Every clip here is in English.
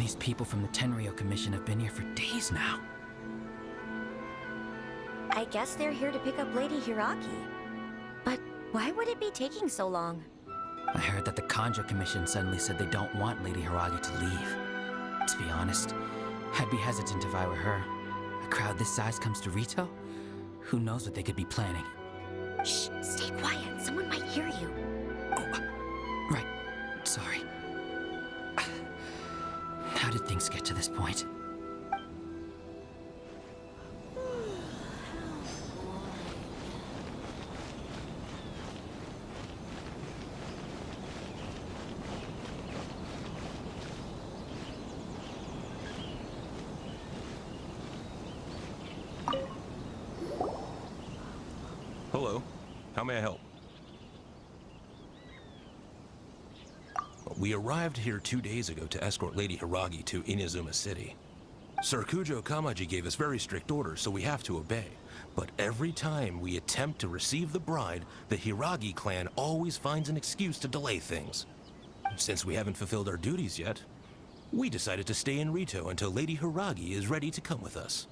These people from the Tenryou Commission have been here for days now. I guess they're here to pick up Lady Hiragi. But why would it be taking so long? I heard that the Kanjo Commission suddenly said they don't want Lady Hiragi to leave. To be honest, I'd be hesitant if I were her. A crowd this size comes to Rito? Who knows what they could be planning? Shh, stay quiet. Someone might hear you. Oh, right. Sorry. How did things get to this point? Hello. How may I help? We arrived here 2 days ago to escort Lady Hiragi to Inazuma City. Sir Kujo Kamaji gave us very strict orders, so we have to obey. But every time we attempt to receive the bride, the Hiragi clan always finds an excuse to delay things. Since we haven't fulfilled our duties yet, we decided to stay in Rito until Lady Hiragi is ready to come with us.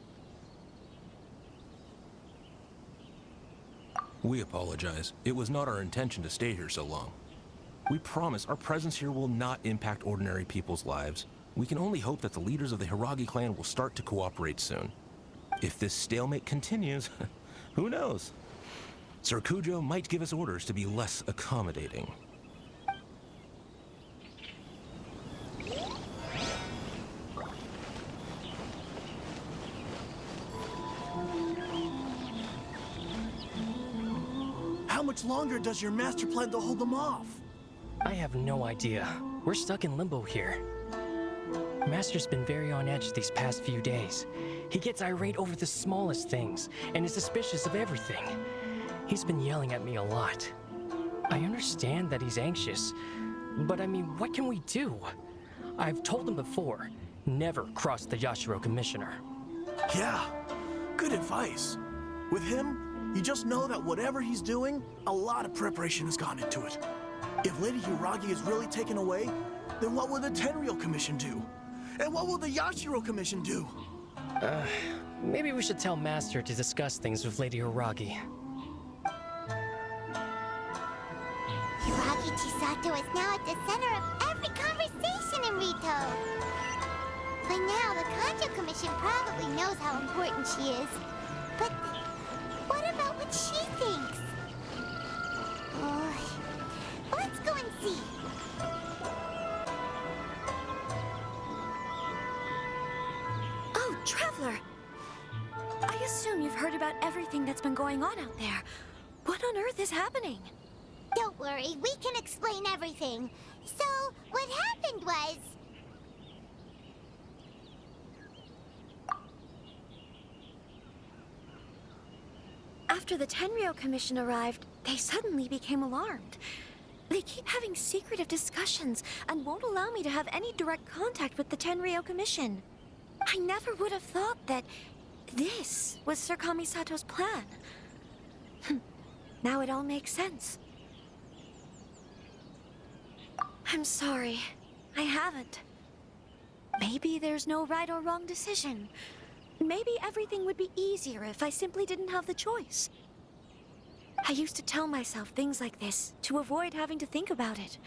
We apologize. It was not our intention to stay here so long. We promise our presence here will not impact ordinary people's lives. We can only hope that the leaders of the Hiragi clan will start to cooperate soon. If this stalemate continues, who knows? Sir Kujo might give us orders to be less accommodating. How much longer does your master plan to hold them off? I have no idea. We're stuck in limbo here. Master's been very on edge these past few days. He gets irate over the smallest things and is suspicious of everything. He's been yelling at me a lot. I understand that he's anxious, but I mean, what can we do? I've told him before, never cross the Yashiro Commissioner. Yeah, good advice. With him, you just know that whatever he's doing, a lot of preparation has gone into it. If Lady Hiragi is really taken away, then what will the Tenryou Commission do? And what will the Yashiro Commission do? Maybe we should tell Master to discuss things with Lady Hiragi. Hiragi Chisato is now at the center of every conversation in Rito. By now, the Kanjo Commission probably knows how important she is. But what about what she thinks? Let's go and see. Oh, Traveler! I assume you've heard about everything that's been going on out there. What on earth is happening? Don't worry, we can explain everything. So, what happened was... After the Tenryou Commission arrived, they suddenly became alarmed. They keep having secretive discussions and won't allow me to have any direct contact with the Tenryou Commission. I never would have thought that this was Sir Kamisato's plan. Now it all makes sense. I'm sorry. I haven't. Maybe there's no right or wrong decision. Maybe everything would be easier if I simply didn't have the choice. I used to tell myself things like this to avoid having to think about it.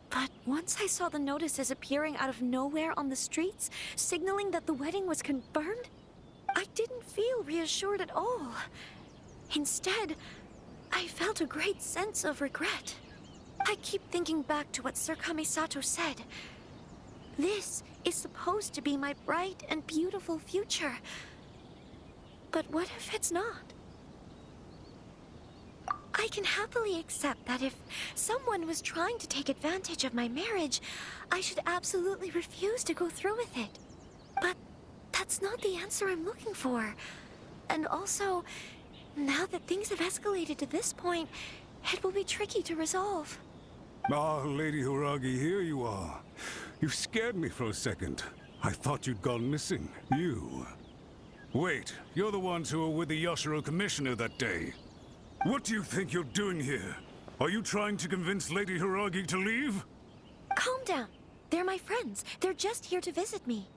But once I saw the notices appearing out of nowhere on the streets, signaling that the wedding was confirmed, I didn't feel reassured at all. Instead, I felt a great sense of regret. I keep thinking back to what Sir Kamisato said. This is supposed to be my bright and beautiful future. But what if it's not? I can happily accept that if someone was trying to take advantage of my marriage, I should absolutely refuse to go through with it. But that's not the answer I'm looking for. And also, now that things have escalated to this point, it will be tricky to resolve. Ah, Lady Hiragi, here you are. You scared me for a second. I thought you'd gone missing. You. Wait, you're the ones who were with the Yashiro Commissioner that day. What do you think you're doing here? Are you trying to convince Lady Hiragi to leave? Calm down. They're my friends. They're just here to visit me.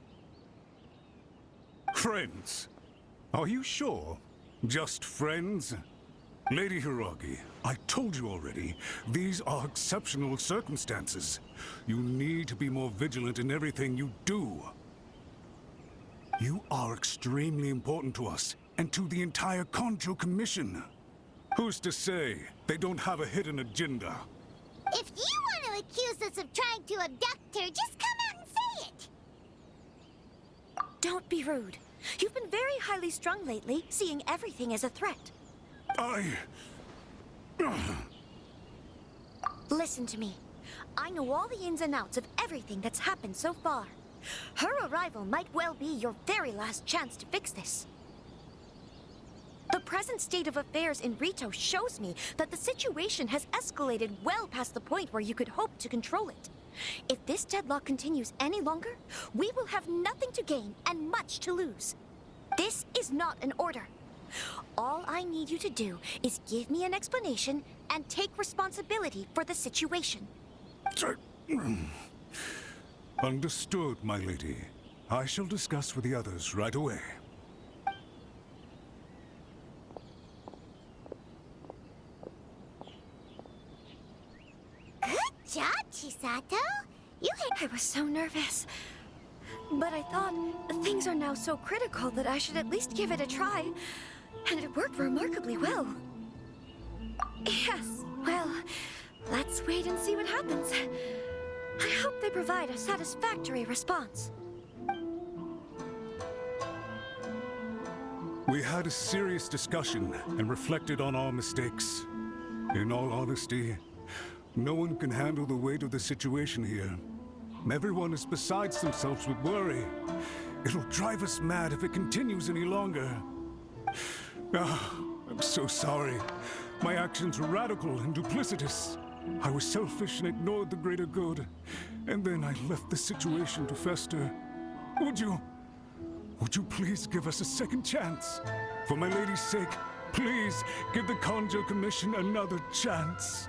Friends? Are you sure? Just friends? Lady Hiragi, I told you already, these are exceptional circumstances. You need to be more vigilant in everything you do. You are extremely important to us, and to the entire Kanjo Commission. Who's to say they don't have a hidden agenda? If you want to accuse us of trying to abduct her, just come out and say it! Don't be rude. You've been very highly strung lately, seeing everything as a threat. Listen to me. I know all the ins and outs of everything that's happened so far. Her arrival might well be your very last chance to fix this. The present state of affairs in Rito shows me that the situation has escalated well past the point where you could hope to control it. If this deadlock continues any longer, we will have nothing to gain and much to lose. This is not an order. All I need you to do is give me an explanation and take responsibility for the situation. Understood, my lady. I shall discuss with the others right away. Good job, Chisato. I was so nervous. But I thought things are now so critical that I should at least give it a try. And it worked remarkably well. Yes, well, let's wait and see what happens. I hope they provide a satisfactory response. We had a serious discussion and reflected on our mistakes. In all honesty, no one can handle the weight of the situation here. Everyone is besides themselves with worry. It'll drive us mad if it continues any longer. I'm so sorry. My actions were radical and duplicitous. I was selfish and ignored the greater good. And then I left the situation to fester. Would you please give us a second chance? For my lady's sake, please give the Kanjo Commission another chance.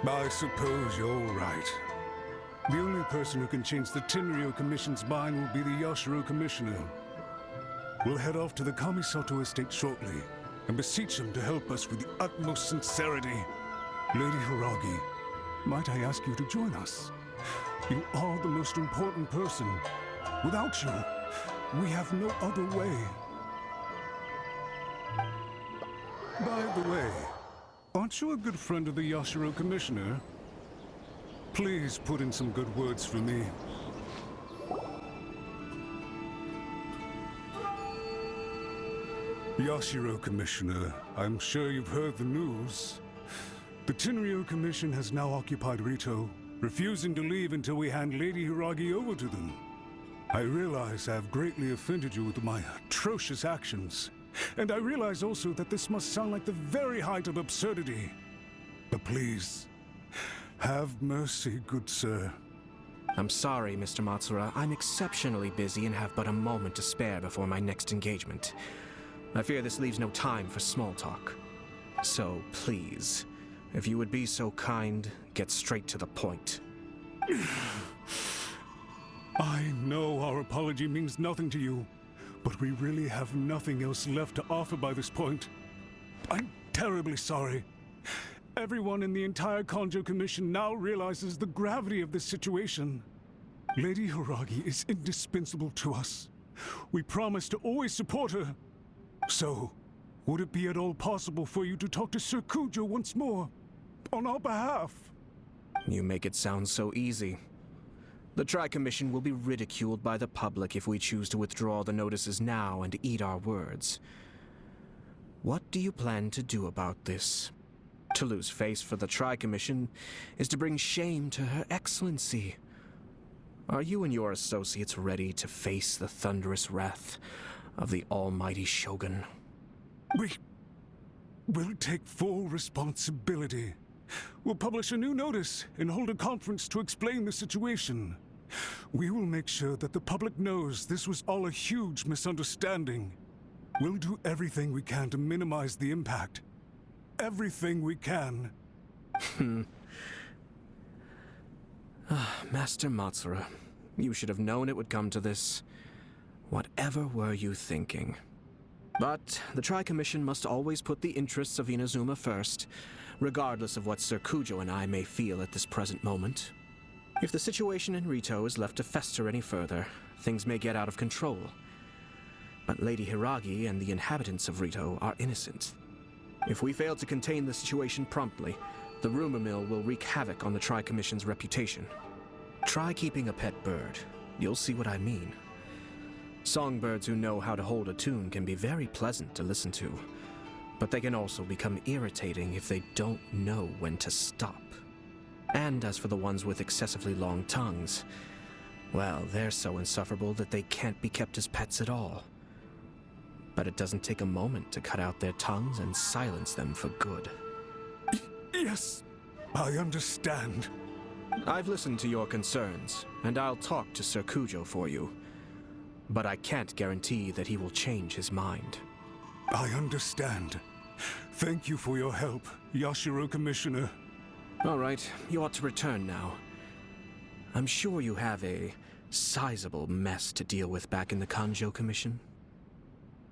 I suppose you're right. The only person who can change the Tenryo Commission's mind will be the Yashiro Commissioner. We'll head off to the Kamisato estate shortly and beseech him to help us with the utmost sincerity. Lady Hiragi, might I ask you to join us? You are the most important person. Without you, we have no other way. By the way, aren't you a good friend of the Yashiro Commissioner? Please put in some good words for me. Yashiro Commissioner, I'm sure you've heard the news. The Tenryo Commission has now occupied Rito, refusing to leave until we hand Lady Hiragi over to them. I realize I have greatly offended you with my atrocious actions, and I realize also that this must sound like the very height of absurdity. But please, have mercy, good sir. I'm sorry, Mr. Matsura. I'm exceptionally busy and have but a moment to spare before my next engagement. I fear this leaves no time for small talk. So, please, if you would be so kind, get straight to the point. I know our apology means nothing to you, but we really have nothing else left to offer by this point. I'm terribly sorry. Everyone in the entire Kanjo Commission now realizes the gravity of this situation. Lady Hiragi is indispensable to us. We promise to always support her. So, would it be at all possible for you to talk to Sir Kujo once more, on our behalf? You make it sound so easy. The Tri-Commission will be ridiculed by the public if we choose to withdraw the notices now and eat our words. What do you plan to do about this? To lose face for the Tri-Commission is to bring shame to Her Excellency. Are you and your associates ready to face the thunderous wrath of the almighty Shogun? We'll take full responsibility. We'll publish a new notice and hold a conference to explain the situation. We will make sure that the public knows this was all a huge misunderstanding. We'll do everything we can to minimize the impact. Everything we can. Master Matsura, you should have known it would come to this. Whatever were you thinking? But the Tri-Commission must always put the interests of Inazuma first, regardless of what Sir Kujo and I may feel at this present moment. If the situation in Rito is left to fester any further, things may get out of control. But Lady Hiragi and the inhabitants of Rito are innocent. If we fail to contain the situation promptly, the rumor mill will wreak havoc on the Tri-Commission's reputation. Try keeping a pet bird. You'll see what I mean. Songbirds who know how to hold a tune can be very pleasant to listen to, but they can also become irritating if they don't know when to stop. And as for the ones with excessively long tongues, well, they're so insufferable that they can't be kept as pets at all. But it doesn't take a moment to cut out their tongues and silence them for good. Yes, I understand. I've listened to your concerns, and I'll talk to Sir Kujo for you. But I can't guarantee that he will change his mind. I understand. Thank you for your help, Yashiro Commissioner. All right, you ought to return now. I'm sure you have a sizable mess to deal with back in the Kanjo Commission.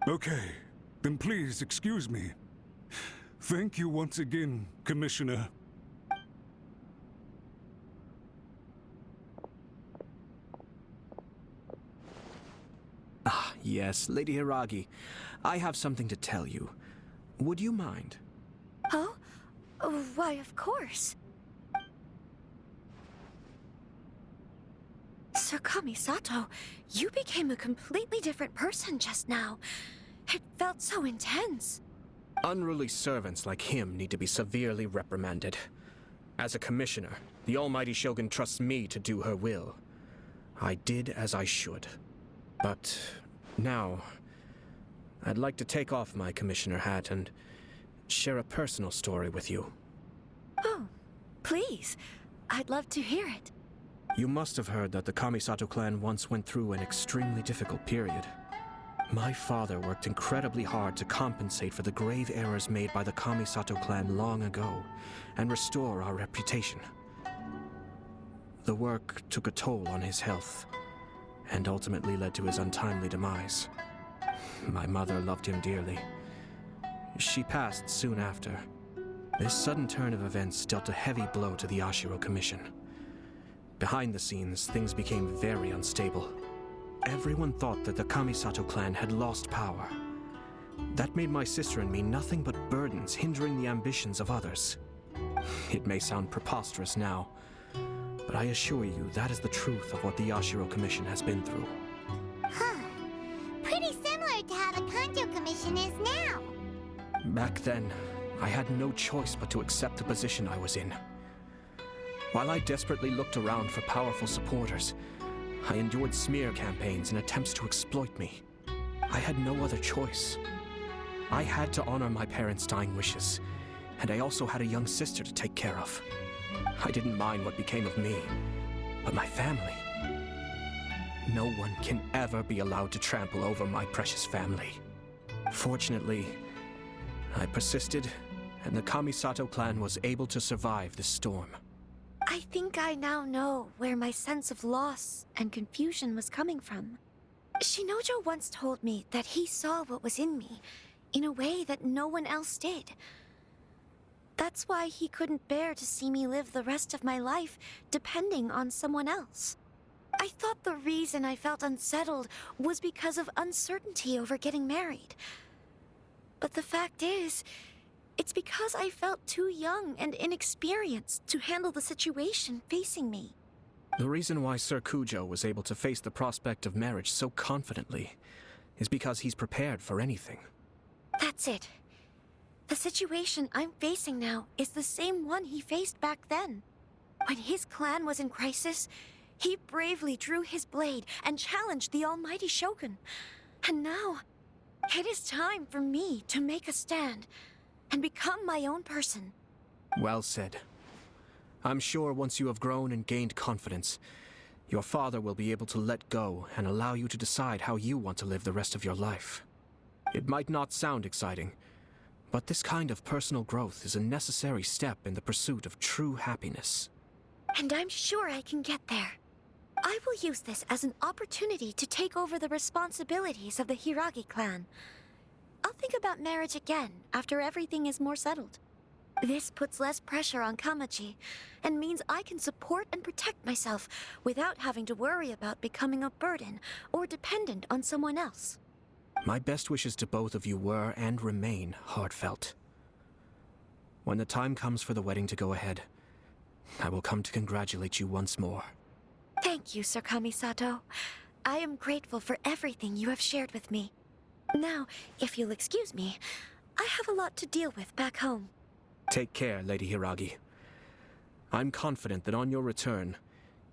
Okay, then please excuse me. Thank you once again, Commissioner. Ah, yes, Lady Hiragi. I have something to tell you. Would you mind? Oh? Why, of course. Sir Kamisato, you became a completely different person just now. It felt so intense. Unruly servants like him need to be severely reprimanded. As a commissioner, the Almighty Shogun trusts me to do her will. I did as I should. But now, I'd like to take off my commissioner hat and share a personal story with you. Oh, please. I'd love to hear it. You must have heard that the Kamisato clan once went through an extremely difficult period. My father worked incredibly hard to compensate for the grave errors made by the Kamisato clan long ago and restore our reputation. The work took a toll on his health and ultimately led to his untimely demise. My mother loved him dearly. She passed soon after. This sudden turn of events dealt a heavy blow to the Yashiro Commission. Behind the scenes, things became very unstable. Everyone thought that the Kamisato clan had lost power. That made my sister and me nothing but burdens, hindering the ambitions of others. It may sound preposterous now, but I assure you that is the truth of what the Yashiro Commission has been through. Huh. Pretty similar to how the Kanjo Commission is now. Back then, I had no choice but to accept the position I was in. While I desperately looked around for powerful supporters, I endured smear campaigns and attempts to exploit me. I had no other choice. I had to honor my parents' dying wishes, and I also had a young sister to take care of. I didn't mind what became of me, but my family. No one can ever be allowed to trample over my precious family. Fortunately, I persisted, and the Kamisato clan was able to survive this storm. I think I now know where my sense of loss and confusion was coming from. Shinojo once told me that he saw what was in me in a way that no one else did. That's why he couldn't bear to see me live the rest of my life depending on someone else. I thought the reason I felt unsettled was because of uncertainty over getting married. But the fact is, it's because I felt too young and inexperienced to handle the situation facing me. The reason why Sir Kujo was able to face the prospect of marriage so confidently is because he's prepared for anything. That's it. The situation I'm facing now is the same one he faced back then. When his clan was in crisis, he bravely drew his blade and challenged the Almighty Shogun. And now, it is time for me to make a stand and become my own person. Well said. I'm sure once you have grown and gained confidence, your father will be able to let go and allow you to decide how you want to live the rest of your life. It might not sound exciting, but this kind of personal growth is a necessary step in the pursuit of true happiness. And I'm sure I can get there. I will use this as an opportunity to take over the responsibilities of the Hiragi clan. I'll think about marriage again after everything is more settled. This puts less pressure on Kamaji, and means I can support and protect myself without having to worry about becoming a burden or dependent on someone else. My best wishes to both of you were and remain heartfelt. When the time comes for the wedding to go ahead, I will come to congratulate you once more. Thank you, Sir Kamisato. I am grateful for everything you have shared with me. Now, if you'll excuse me, I have a lot to deal with back home. Take care, Lady Hiragi. I'm confident that on your return,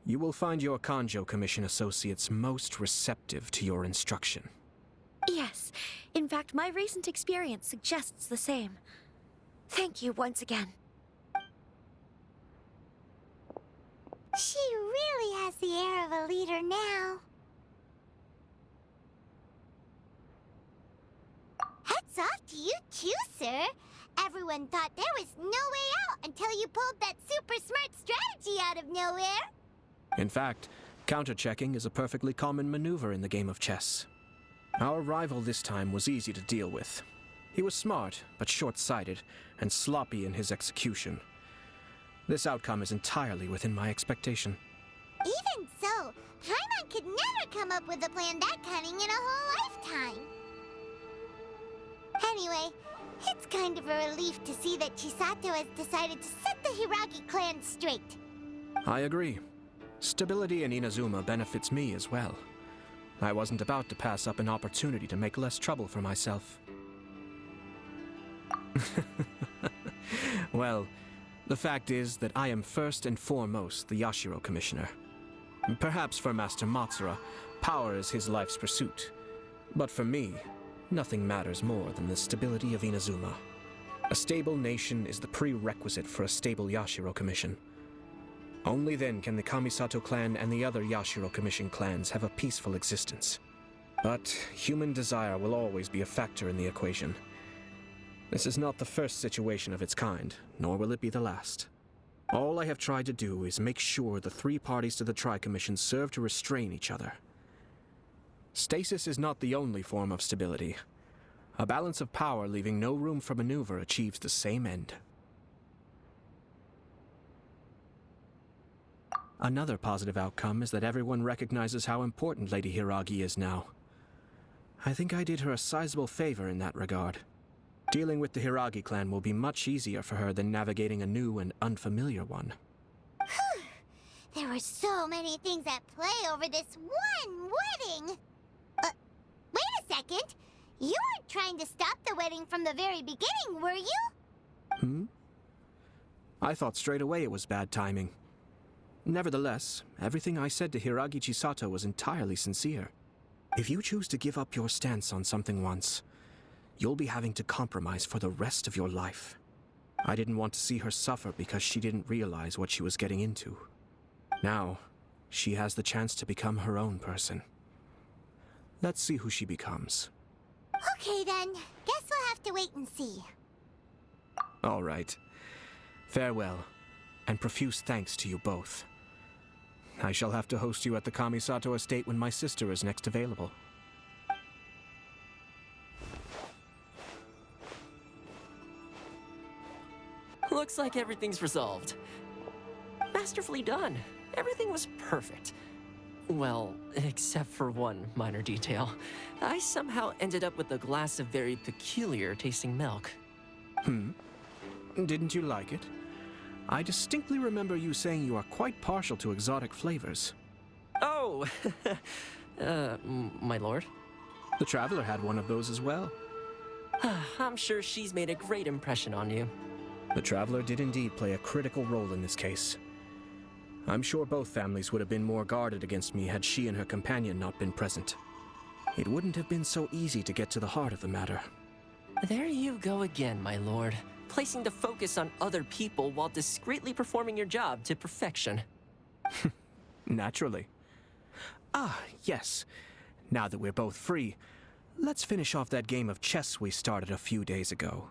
you will find your Kanjo Commission associates most receptive to your instruction. Yes, in fact, my recent experience suggests the same. Thank you once again. She really has the air of a leader now. Hats off to you too, sir. Everyone thought there was no way out until you pulled that super smart strategy out of nowhere. In fact, counter-checking is a perfectly common maneuver in the game of chess. Our rival this time was easy to deal with. He was smart, but short-sighted, and sloppy in his execution. This outcome is entirely within my expectation. Even so, Paimon could never come up with a plan that cunning in a whole lifetime. Anyway, it's kind of a relief to see that Chisato has decided to set the Hiragi clan straight. I agree. Stability in Inazuma benefits me as well. I wasn't about to pass up an opportunity to make less trouble for myself. Well, the fact is that I am first and foremost the Yashiro Commissioner. Perhaps for Master Matsura, power is his life's pursuit. But for me, nothing matters more than the stability of Inazuma. A stable nation is the prerequisite for a stable Yashiro Commission. Only then can the Kamisato clan and the other Yashiro Commission clans have a peaceful existence. But human desire will always be a factor in the equation. This is not the first situation of its kind, nor will it be the last. All I have tried to do is make sure the three parties to the Tri-Commission serve to restrain each other. Stasis is not the only form of stability. A balance of power leaving no room for maneuver achieves the same end. Another positive outcome is that everyone recognizes how important Lady Hiragi is now. I think I did her a sizable favor in that regard. Dealing with the Hiragi clan will be much easier for her than navigating a new and unfamiliar one. There were so many things at play over this one wedding. Wait a second. You weren't trying to stop the wedding from the very beginning, were you? I thought straight away it was bad timing. Nevertheless, everything I said to Hiragi Chisato was entirely sincere. If you choose to give up your stance on something once, you'll be having to compromise for the rest of your life. I didn't want to see her suffer because she didn't realize what she was getting into. Now, she has the chance to become her own person. Let's see who she becomes. Okay then, guess we'll have to wait and see. All right. Farewell, and profuse thanks to you both. I shall have to host you at the Kamisato estate when my sister is next available. Looks like everything's resolved. Masterfully done. Everything was perfect. Well, except for one minor detail. I somehow ended up with a glass of very peculiar tasting milk. Didn't you like it? I distinctly remember you saying you are quite partial to exotic flavors. Oh, my lord. The Traveler had one of those as well. I'm sure she's made a great impression on you. The Traveler did indeed play a critical role in this case. I'm sure both families would have been more guarded against me had she and her companion not been present. It wouldn't have been so easy to get to the heart of the matter. There you go again, my lord. Placing the focus on other people while discreetly performing your job to perfection. Naturally. Ah, yes. Now that we're both free, let's finish off that game of chess we started a few days ago.